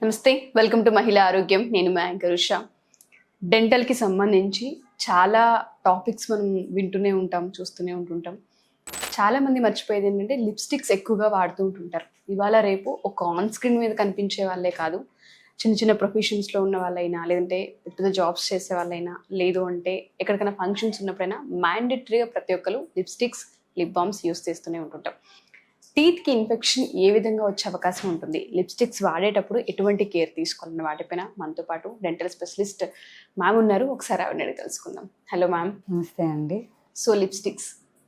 నమస్తే, welcome to మహిళా ఆరోగ్యం. నేను మా యాంకర్ ఉషా. డెంటల్కి సంబంధించి చాలా టాపిక్స్ మనం వింటూనే ఉంటాం, చూస్తూనే ఉంటుంటాం. చాలామంది మర్చిపోయేది ఏంటంటే లిప్స్టిక్స్ ఎక్కువగా వాడుతూ ఉంటుంటారు. ఇవాళ రేపు ఒక ఆన్ స్క్రీన్ మీద కనిపించే వాళ్ళే కాదు, చిన్న చిన్న ప్రొఫెషన్స్లో ఉన్న వాళ్ళైనా, లేదంటే పెద్ద జాబ్స్ చేసే వాళ్ళైనా, లేదు అంటే ఎక్కడికైనా ఫంక్షన్స్ ఉన్నప్పుడైనా మ్యాండేటరీగా ప్రతి ఒక్కరు లిప్స్టిక్స్, లిప్ బామ్స్ యూస్ చేస్తూనే ఉంటుంటాం. టీత్కి ఇన్ఫెక్షన్ ఏ విధంగా వచ్చే అవకాశం ఉంటుంది, లిప్స్టిక్స్ వాడేటప్పుడు ఎటువంటి కేర్ తీసుకోవాలన్న వాటిపైన మనతో పాటు డెంటల్ స్పెషలిస్ట్ మ్యామ్ ఉన్నారు. ఒకసారి ఆవిడని అడిగి తెలుసుకుందాం. Hello ma'am. నమస్తే అండి. సో లిప్స్టిక్స్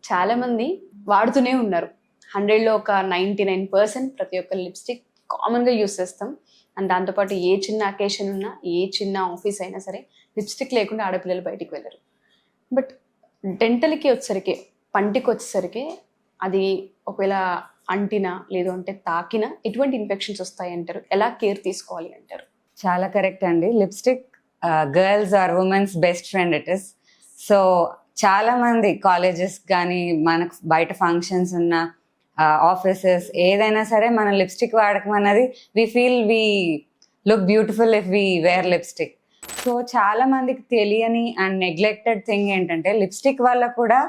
చాలామంది వాడుతూనే ఉన్నారు. 100లో ఒక 99% ప్రతి ఒక్క లిప్స్టిక్ కామన్గా యూస్ చేస్తాం. అండ్ దాంతోపాటు ఏ చిన్న అకేషన్ ఉన్నా, ఏ చిన్న ఆఫీస్ అయినా సరే లిప్స్టిక్ లేకుండా ఆడపిల్లలు బయటికి వెళ్ళరు. బట్ డెంటల్కి వచ్చేసరికి, పంటికి వచ్చేసరికి అది ఒకవేళ అంటినా లేదు అంటే తాకినా ఎటువంటి ఇన్ఫెక్షన్స్ వస్తాయి అంటారు, ఎలా కేర్ తీసుకోవాలి అంటారు? చాలా కరెక్ట్ అండి. Lipstick girls or women's best friend it is. So చాలా మంది కాలేజెస్ కానీ, మనకు బయట ఫంక్షన్స్ ఉన్న ఆఫీసెస్ ఏదైనా సరే మన లిప్స్టిక్ వాడకం అన్నది we feel we look beautiful if we wear lipstick. So చాలా మందికి తెలియని అండ్ నెగ్లెక్టెడ్ థింగ్ ఏంటంటే లిప్స్టిక్ వల్ల కూడా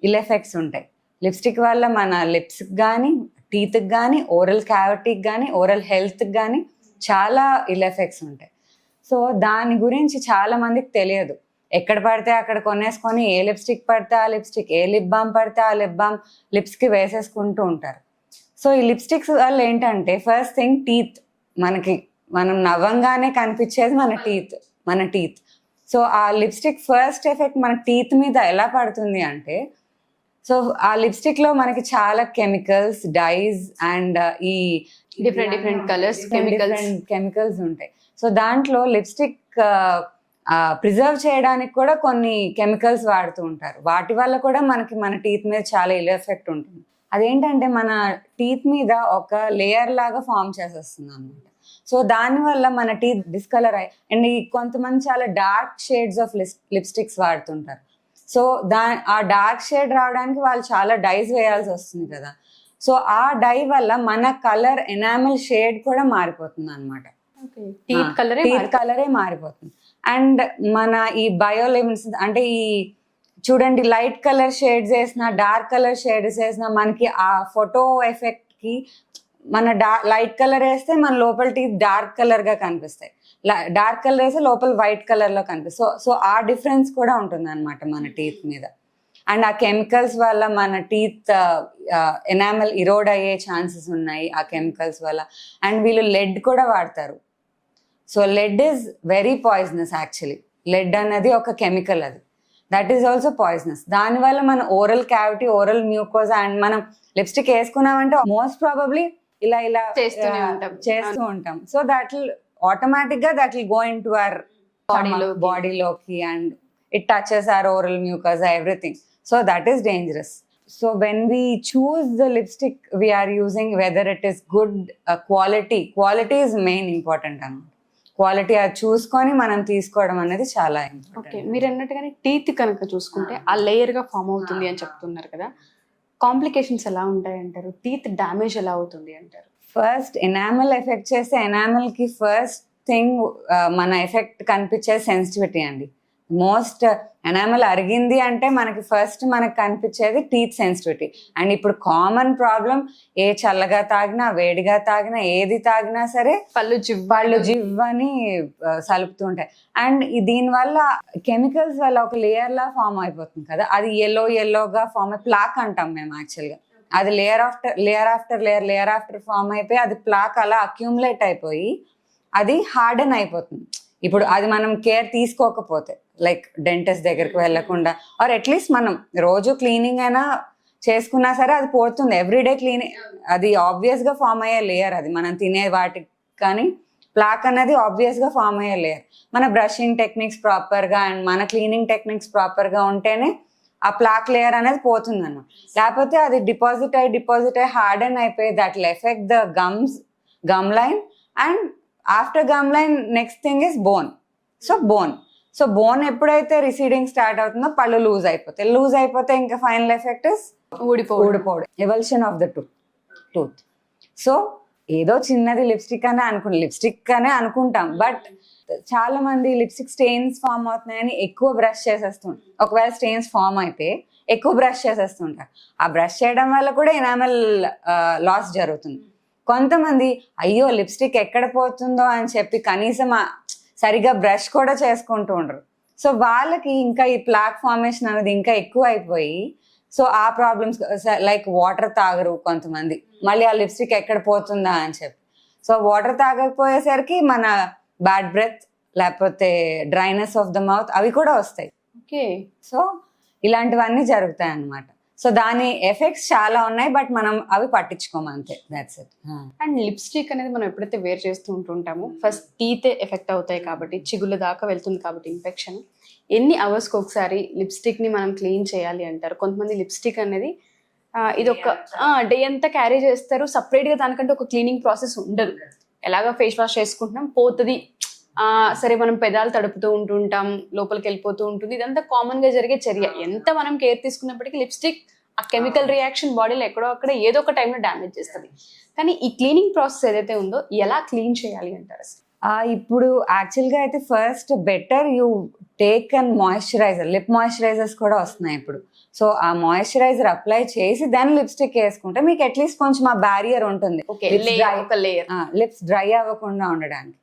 ఇల్ ఎఫెక్ట్స్ ఉంటాయి. లిప్స్టిక్ వల్ల మన లిప్స్కి కానీ, టీత్కి కానీ, ఓరల్ క్యావిటీకి కానీ, ఓరల్ హెల్త్కి కానీ చాలా ఇల్ ఎఫెక్ట్స్ ఉంటాయి. సో దాని గురించి చాలా మందికి తెలియదు. ఎక్కడ పడితే అక్కడ కొనేసుకొని ఏ లిప్స్టిక్ పడితే ఆ లిప్స్టిక్, ఏ లిప్ బామ్ పడితే ఆ లిప్ బామ్ లిప్స్కి వేసేసుకుంటూ ఉంటారు. సో ఈ లిప్స్టిక్స్ వల్ల ఏంటంటే ఫస్ట్ థింగ్ టీత్, మనం నవ్వంగానే కనిపించేది మన టీత్. సో ఆ లిప్స్టిక్ ఫస్ట్ ఎఫెక్ట్ మన టీత్ మీద ఎలా పడుతుంది అంటే, సో ఆ లిప్స్టిక్ లో మనకి చాలా కెమికల్స్, డైస్ అండ్ ఈ డిఫరెంట్ కలర్స్, కెమికల్స్ ఉంటాయి. సో దాంట్లో లిప్స్టిక్ ప్రిజర్వ్ చేయడానికి కూడా కొన్ని కెమికల్స్ వాడుతూ ఉంటారు. వాటి వల్ల కూడా మన టీత్ మీద చాలా ఇల్ ఎఫెక్ట్ ఉంటుంది. అదేంటంటే మన టీత్ మీద ఒక లేయర్ లాగా ఫామ్ చేసేస్తుంది అనమాట. సో దానివల్ల మన టీత్ డిస్కలర్ అయ్యి, అండ్ కొంతమంది చాలా డార్క్ షేడ్స్ ఆఫ్ లిప్స్టిక్స్ వాడుతుంటారు. సో ఆ డార్క్ షేడ్ రావడానికి వాళ్ళు చాలా డైస్ వేయాల్సి వస్తుంది కదా. సో ఆ డై వల్ల మన కలర్ ఎనామిల్ షేడ్ కూడా మారిపోతుంది అనమాట. టీత్ కలరే మారిపోతుంది. అండ్ మన ఈ బయోలిమిన్స్ అంటే ఈ చూడండి, లైట్ కలర్ షేడ్స్ వేసిన, డార్క్ కలర్ షేడ్స్ వేసిన మనకి ఆ ఫోటో ఎఫెక్ట్ కి మన లైట్ కలర్ వేస్తే మన లోపల టీత్ డార్క్ కలర్ గా కనిపిస్తాయి, డార్క్ కలర్ వేస్తే లోపల వైట్ కలర్ లో కనిపిస్తాయి. సో ఆ డిఫరెన్స్ కూడా ఉంటుంది అనమాట మన టీత్ మీద. అండ్ ఆ కెమికల్స్ వల్ల మన టీత్ ఎనామెల్ ఇరోడ్ అయ్యే ఛాన్సెస్ ఉన్నాయి ఆ కెమికల్స్ వల్ల. అండ్ వీళ్ళు లెడ్ కూడా వాడతారు. So lead is very poisonous actually. Lead అనేది ఒక కెమికల్, అది దట్ ఈస్ ఆల్సో పాయిజనస్. దానివల్ల మన oral cavity, oral mucosa and మనం లిప్స్టిక్ వేసుకున్నామంటే మోస్ట్ ప్రాబబ్లీ ఇలా చేస్తూ ఉంటాం. సో దట్ విల్ ఆటోమేటిక్ గా that will go into our బాడీలోకి and it touches our oral mucosa, everything. So that is dangerous. So when we choose the lipstick we are using, whether it is good quality is main important అన్నమాట. Quality అది చూసుకొని మనం తీసుకోవడం అనేది చాలా important. Okay, మీరు అన్నట్టుగానే teeth కనుక చూసుకుంటే ఆ లేయర్ గా ఫామ్ అవుతుంది అని చెప్తున్నారు కదా, కాంప్లికేషన్స్ ఎలా ఉంటాయి అంటారు? టీత్ డ్యామేజ్ ఎలా అవుతుంది అంటారు? ఫస్ట్ ఎనామెల్ ఎఫెక్ట్ చేస్తే, ఎనామెల్ కి ఫస్ట్ థింగ్ మన ఎఫెక్ట్ కనిపించేది సెన్సిటివిటీ అండి. మోస్ట్ ఎనామెల్ అరిగింది అంటే మనకు కనిపించేది టీత్ సెన్సిటివిటీ. అండ్ ఇప్పుడు కామన్ ప్రాబ్లం, ఏ చల్లగా తాగినా, వేడిగా తాగినా, ఏది తాగినా సరే పళ్ళు జివ్వని సలుపుతూ ఉంటాయి. అండ్ దీనివల్ల కెమికల్స్ వల్ల ఒక లేయర్ లా ఫామ్ అయిపోతుంది కదా, అది ఎల్లోగా ఫామ్ అయి ప్లాక్ అంటాం మేము యాక్చువల్గా. అది లేయర్ ఆఫ్టర్ లేయర్ ఫామ్ అయిపోయి అది ప్లాక్ అలా అక్యూములేట్ అయిపోయి అది హార్డెన్ అయిపోతుంది. ఇప్పుడు అది మనం కేర్ తీసుకోకపోతే, లైక్ డెంటిస్ట్ దగ్గరికి వెళ్ళకుండా, ఆర్ అట్లీస్ట్ మనం రోజు క్లీనింగ్ అయినా చేసుకున్నా సరే అది పోతుంది. ఎవ్రీడే క్లీనింగ్, అది ఆబ్వియస్ గా ఫామ్ అయ్యే లేయర్. అది మనం తినే వాటికి కానీ ప్లాక్ అనేది ఆబ్వియస్ గా ఫామ్ అయ్యే లేయర్. మన బ్రషింగ్ టెక్నిక్స్ ప్రాపర్ గా అండ్ మన క్లీనింగ్ టెక్నిక్స్ ప్రాపర్ గా ఉంటేనే ఆ ప్లాక్ లేయర్ అనేది పోతుంది అన్నమాట. లేకపోతే అది డిపాజిట్ అయ్యి హార్డెన్ అయిపోయి that will effect the gum line. And after gum line next thing is bone. So bone ఎప్పుడైతే రిసీడింగ్ స్టార్ట్ అవుతుందో పళ్ళు లూజ్ అయిపోతే ఇంకా ఫైనల్ ఎఫెక్ట్ ఇస్ ఊడిపోవడం, evolution of the tooth. So ఏదో చిన్నది లిప్స్టిక్ అనే అనుకుంటాం, బట్ చాలా మంది లిప్స్టిక్ స్టెయిన్స్ ఫామ్ అవుతున్నాయని ఎక్కువ బ్రష్ చేసేస్తుంటారు. ఒకవేళ స్టెయిన్స్ ఫామ్ అయితే ఎక్కువ బ్రష్ చేసేస్తుంటారు. ఆ బ్రష్ చేయడం వల్ల కూడా ఎనామెల్ లాస్ జరుగుతుంది. కొంతమంది అయ్యో లిప్స్టిక్ ఎక్కడ పోతుందో అని చెప్పి కనీసం సరిగా బ్రష్ కూడా చేసుకుంటూ ఉండరు. సో వాళ్ళకి ఇంకా ఈ ప్లాక్ ఫార్మేషన్ అనేది ఇంకా ఎక్కువ అయిపోయి, సో ఆ ప్రాబ్లమ్స్ లైక్ వాటర్ తాగరు కొంతమంది, మళ్ళీ ఆ లిప్స్టిక్ ఎక్కడ పోతుందా అని చెప్పి. సో వాటర్ తాగకపోయేసరికి మన బ్యాడ్ బ్రెత్ లేకపోతే డ్రైనెస్ ఆఫ్ ద మౌత్ అవి కూడా వస్తాయి. ఓకే, సో ఇలాంటివన్నీ జరుగుతాయి అన్నమాట. సో దాని ఎఫెక్ట్స్ చాలా ఉన్నాయి, బట్ మనం అవి పట్టించుకోము అంతే, దాట్స్ ఇట్. అండ్ లిప్స్టిక్ అనేది మనం ఎప్పుడైతే వేర్ చేస్తూ ఉంటుంటామో ఫస్ట్ టీత్ ఎఫెక్ట్ అవుతాయి కాబట్టి, చిగుళ్ళ దాకా వెళ్తుంది కాబట్టి ఇన్ఫెక్షన్. ఎన్ని అవర్స్కి ఒకసారి లిప్స్టిక్ని మనం క్లీన్ చేయాలి అంటారు? కొంతమంది లిప్స్టిక్ అనేది ఇది ఒక డే అంతా క్యారీ చేస్తారు, సపరేట్గా దానికంటే ఒక క్లీనింగ్ ప్రాసెస్ ఉండదు. ఎలాగో ఫేస్ వాష్ చేసుకుంటున్నాం పోతుంది, సరే మనం పెదాలు తడుపుతూ ఉంటుంటాం, లోపలికి వెళ్ళిపోతూ ఉంటుంది, ఇదంతా కామన్ గా జరిగే చర్య. ఎంత మనం కేర్ తీసుకున్నప్పటికీ లిప్స్టిక్ ఆ కెమికల్ రియాక్షన్ బాడీలో ఎక్కడో అక్కడ ఏదో ఒక టైంలో డ్యామేజ్ చేస్తుంది. కానీ ఈ క్లీనింగ్ ప్రాసెస్ ఏదైతే ఉందో ఎలా క్లీన్ చేయాలి అంటారు? ఇప్పుడు యాక్చువల్గా అయితే first better you take and moisturiser, lip moisturisers కూడా వస్తున్నాయి ఇప్పుడు. సో ఆ మాయిశ్చరైజర్ అప్లై చేసి దాన్ని లిప్స్టిక్ వేసుకుంటే మీకు అట్లీస్ట్ కొంచెం ఆ బ్యారియర్ ఉంటుంది, లిప్స్ డ్రై అవ్వకుండా ఉండడానికి.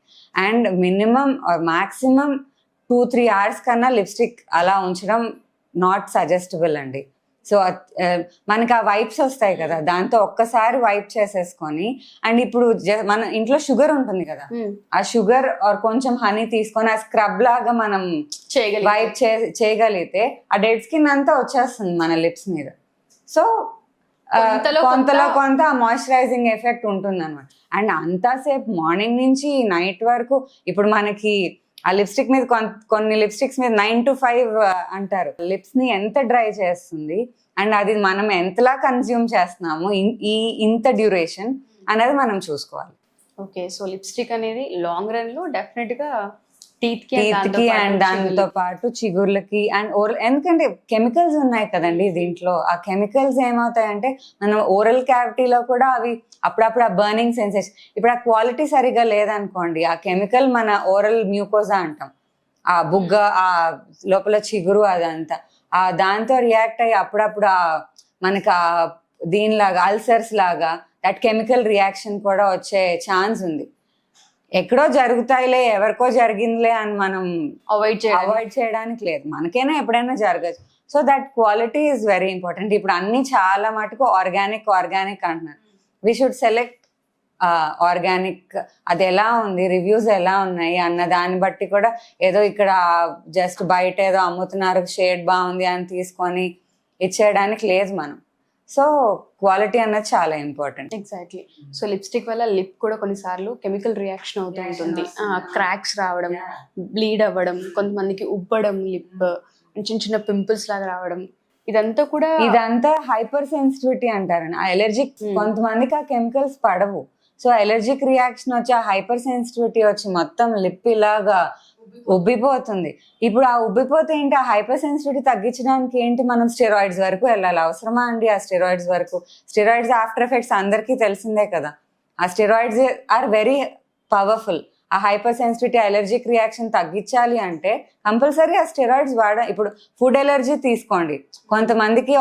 అండ్ మినిమం మాక్సిమం 2-3 hours కన్నా లిప్స్టిక్ అలా ఉంచడం నాట్ సజెస్టబుల్ అండి. సో మనకి ఆ వైప్స్ వస్తాయి కదా, దాంతో ఒక్కసారి వైప్ చేసేసుకొని, అండ్ ఇప్పుడు మన ఇంట్లో షుగర్ ఉంటుంది కదా, ఆ షుగర్ ఆర్ కొంచెం హనీ తీసుకొని ఆ స్క్రబ్ లాగా మనం వైప్ చేయగలిగితే ఆ డెడ్ స్కిన్ అంతా వచ్చేస్తుంది మన లిప్స్ మీద. సో కొంత ఆ మాయిశ్చరైజింగ్ ఎఫెక్ట్ ఉంటుంది అనమాట. అండ్ అంతాసేపు మార్నింగ్ నుంచి నైట్ వరకు, ఇప్పుడు మనకి ఆ లిప్స్టిక్ మీద కొన్ని లిప్స్టిక్స్ మీద 9 to 5 అంటారు, లిప్స్ ని ఎంత డ్రై చేస్తుంది అండ్ అది మనం ఎంతలా కన్జ్యూమ్ చేస్తున్నాము ఇంత డ్యూరేషన్ అనేది మనం చూసుకోవాలి. ఓకే, సో లిప్స్టిక్ అనేది లాంగ్ రన్ లో డెఫినెట్ గా టీత్ కి అండ్ దాంతో పాటు చిగుర్లకి అండ్ ఓరల్, ఎందుకంటే కెమికల్స్ ఉన్నాయి కదండి దీంట్లో. ఆ కెమికల్స్ ఏమవుతాయంటే మనం ఓరల్ క్యావిటీలో కూడా అవి అప్పుడప్పుడు ఆ బర్నింగ్ సెన్సేషన్, ఇప్పుడు ఆ క్వాలిటీ సరిగా లేదనుకోండి, ఆ కెమికల్ మన ఓరల్ మ్యూకోజా అంటాం, ఆ బుగ్గ ఆ లోపల చిగురు అదంతా దాంతో రియాక్ట్ అయ్యి అప్పుడప్పుడు మనకి దీనిలాగా అల్సర్స్ లాగా దట్ కెమికల్ రియాక్షన్ కూడా వచ్చే ఛాన్స్ ఉంది. ఎక్కడో జరుగుతాయిలే, ఎవరికో జరిగిందిలే అని మనం అవాయిడ్ చేయడానికి లేదు, మనకైనా ఎప్పుడైనా జరగచ్చు. So that quality is very important. ఇప్పుడు అన్ని చాలా మటుకు ఆర్గానిక్ అంటున్నారు. వీ షుడ్ సెలెక్ట్ ఆర్గానిక్, అది ఎలా ఉంది, రివ్యూస్ ఎలా ఉన్నాయి అన్న దాన్ని బట్టి కూడా ఏదో ఇక్కడ జస్ట్ బయట ఏదో అమ్ముతున్నారు షేడ్ బాగుంది అని తీసుకొని ఇచ్చేయడానికి లేదు మనం. సో క్వాలిటీ అన్నది చాలా ఇంపార్టెంట్. ఎగ్జాక్ట్లీ. సో లిప్స్టిక్ వల్ల లిప్ కూడా కొన్నిసార్లు కెమికల్ రియాక్షన్ అవుతూ ఉంటుంది, క్రాక్స్ రావడం, బ్లీడ్ అవ్వడం, కొంతమందికి ఉబ్బడం, లిప్ చిన్న చిన్న పింపుల్స్ లాగా రావడం, ఇదంతా హైపర్ సెన్సిటివిటీ అంటారండి. ఆ ఎలర్జిక్, కొంతమందికి ఆ కెమికల్స్ పడవు, సో ఎలర్జిక్ రియాక్షన్ వచ్చి ఆ హైపర్ సెన్సిటివిటీ వచ్చి మొత్తం లిప్ ఇలాగా ఉబ్బిపోతుంది. ఇప్పుడు ఆ ఉబ్బిపోతే ఏంటి, ఆ హైపర్ సెన్సిటివిటీ తగ్గించడానికి ఏంటి, మనం స్టెరాయిడ్స్ వరకు వెళ్ళాలి. అవసరమా అండి ఆ స్టెరాయిడ్స్ వరకు? స్టెరాయిడ్స్ ఆఫ్టర్ ఎఫెక్ట్స్ అందరికీ తెలిసిందే కదా. ఆ స్టెరాయిడ్స్ ఆర్ వెరీ పవర్ఫుల్. ఆ హైపర్ సెన్సిటివిటీ అలర్జిక్ రియాక్షన్ తగ్గించాలి అంటే కంపల్సరీ ఆ స్టెరాయిడ్స్ ఇప్పుడు ఫుడ్ ఎలర్జీ తీసుకోండి, కొంతమందికి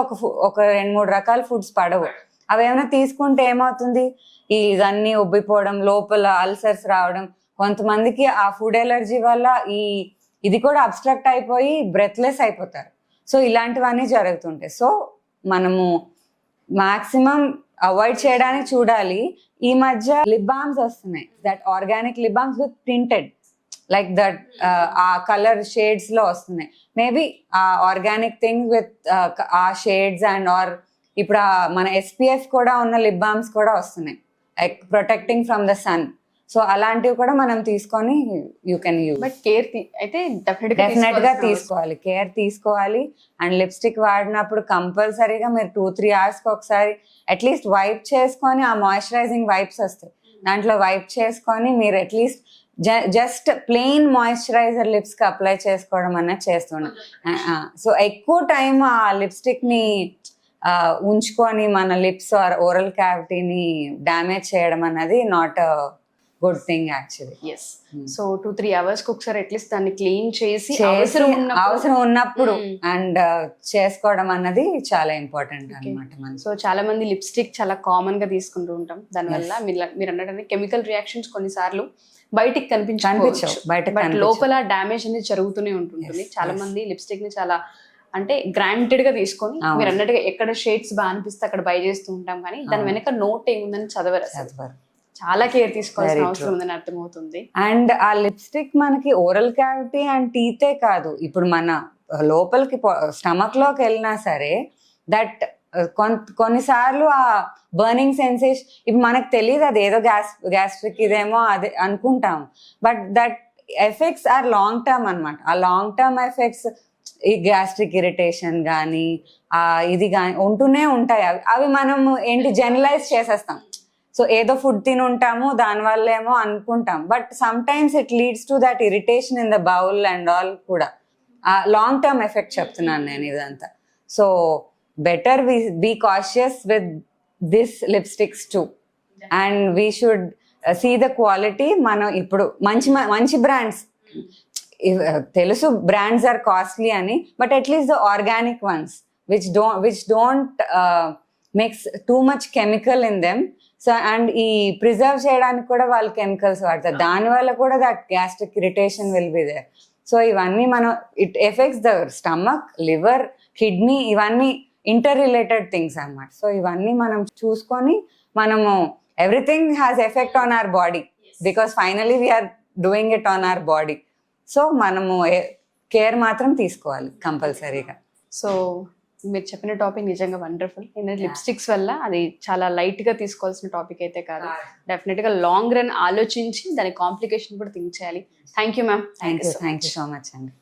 ఒక 2-3 రకాల ఫుడ్స్ పడవు, అవి ఏమైనా తీసుకుంటే ఏమవుతుంది, ఇవన్నీ ఉబ్బిపోవడం, లోపల అల్సర్స్ రావడం, కొంతమందికి ఆ ఫుడ్ ఎలర్జీ వల్ల ఇది కూడా అబ్స్ట్రక్ట్ అయిపోయి బ్రెత్లెస్ అయిపోతారు. సో ఇలాంటివన్నీ జరుగుతుంటాయి. సో మనము మాక్సిమం అవాయిడ్ చేయడానికి చూడాలి. ఈ మధ్య లిప్ బామ్స్ వస్తున్నాయి, that organic lip balms with printed like that, ఆ కలర్ షేడ్స్ లో వస్తున్నాయి. మేబీ ఆ ఆర్గానిక్ థింగ్ విత్ ఆ షేడ్స్ అండ్ ఆర్ ఇప్పుడు మన SPF కూడా ఉన్న లిప్ బామ్స్ కూడా వస్తున్నాయి, like protecting from the sun. So అలాంటివి కూడా మనం తీసుకొని you can use. But care అయితే డెఫినెట్ గా తీసుకోవాలి, కేర్ తీసుకోవాలి. అండ్ లిప్స్టిక్ వాడినప్పుడు కంపల్సరీగా మీరు 2-3 hours ఒకసారి అట్లీస్ట్ వైప్ చేసుకొని, ఆ మాయిశ్చరైజింగ్ వైప్స్ వస్తాయి దాంట్లో వైప్ చేసుకొని మీరు at least just plain moisturiser lips కి అప్లై చేసుకోవడం అనేది చేస్తున్నాం. సో ఎక్కువ టైం ఆ లిప్స్టిక్ ని ఉంచుకొని మన లిప్స్ ఆర్ ఓరల్ క్యావిటీని డ్యామేజ్ చేయడం అన్నది not a good thing actually. Yes. So 2-3 hours కి ఒకసారి అట్లీస్ట్ దాన్ని క్లీన్ చేసి అవసరం ఉన్నప్పుడు అండ్ చేసుకోవడం అన్నది చాలా ఇంపార్టెంట్ అన్నమాట. సో చాలా మంది లిప్స్టిక్ చాలా కామన్ గా తీసుకుంటూ ఉంటాం, దానివల్ల మీరు అన్నట్టు కెమికల్ రియాక్షన్స్ కొన్నిసార్లు బయటికి కనిపించవచ్చు, బట్ లోపల డ్యామేజ్ అనేది జరుగుతూనే ఉంటుంది. చాలా మంది లిప్స్టిక్ ని చాలా అంటే గ్రాంటెడ్ గా తీసుకొని మీరు అన్నట్టుగా ఎక్కడ షేడ్స్ బాగా అనిపిస్తే అక్కడ బై చేస్తూ ఉంటాం, కానీ దాని వెనక నోట్ ఏముందని చదవరు. చాలా కేర్ తీసుకోవాల్సిన అవసరం ఉందని అర్థమవుతుంది. అండ్ ఆ లిప్స్టిక్ మనకి ఓరల్ క్యావిటీ అండ్ టీతే కాదు, ఇప్పుడు మన లోపలికి స్టమక్ లోకి వెళ్ళినా సరే దట్ కొన్నిసార్లు ఆ బర్నింగ్ సెన్సేషన్, ఇప్పుడు మనకు తెలియదు అది ఏదో గ్యాస్ట్రిక్ ఇదేమో అదే అనుకుంటాం, but that effects are long term అన్నమాట. ఆ లాంగ్ టర్మ్ ఎఫెక్ట్స్ ఈ గ్యాస్ట్రిక్ ఇరిటేషన్ కానీ ఇది కానీ ఉంటూనే ఉంటాయి. అవి మనము ఏంటి జనరలైజ్ చేసేస్తాం. సో ఏదో ఫుడ్ తిని ఉంటాము దానివల్ల ఏమో అనుకుంటాం, but sometimes it leads to that irritation in the bowl and all కూడా. లాంగ్ టర్మ్ ఎఫెక్ట్ చెప్తున్నాను నేను ఇదంతా. So better we be cautious with this lipsticks too, and we should see the quality. మనం ఇప్పుడు మంచి brands తెలుసు, brands are costly అని, but at least the organic ones which don't mix too much chemical in them. So and ఈ preserve చేయడానికి కూడా వాళ్ళు chemicals వాడతారు, దానివల్ల కూడా that gastric irritation will be there. So ఇవన్నీ మనం it effects the stomach, liver, kidney, ఇవన్నీ ఇంటర్ రిలేటెడ్ థింగ్స్ అన్నమాట. సో ఇవన్నీ మనం చూసుకొని మనము everything has effect on our body because finally we are doing it on our body. So మనము care మాత్రం తీసుకోవాలి కంపల్సరీగా. సో మీరు చెప్పిన టాపిక్ నిజంగా వండర్ఫుల్. ఎందుకంటే లిప్స్టిక్స్ వల్ల అది చాలా లైట్ గా తీసుకోవాల్సిన టాపిక్ అయితే కాదు, డెఫినెట్ గా లాంగ్ రన్ ఆలోచించి దాని కాంప్లికేషన్ కూడా థింక్ చేయాలి. Thank you ma'am. Thank you so much అండి.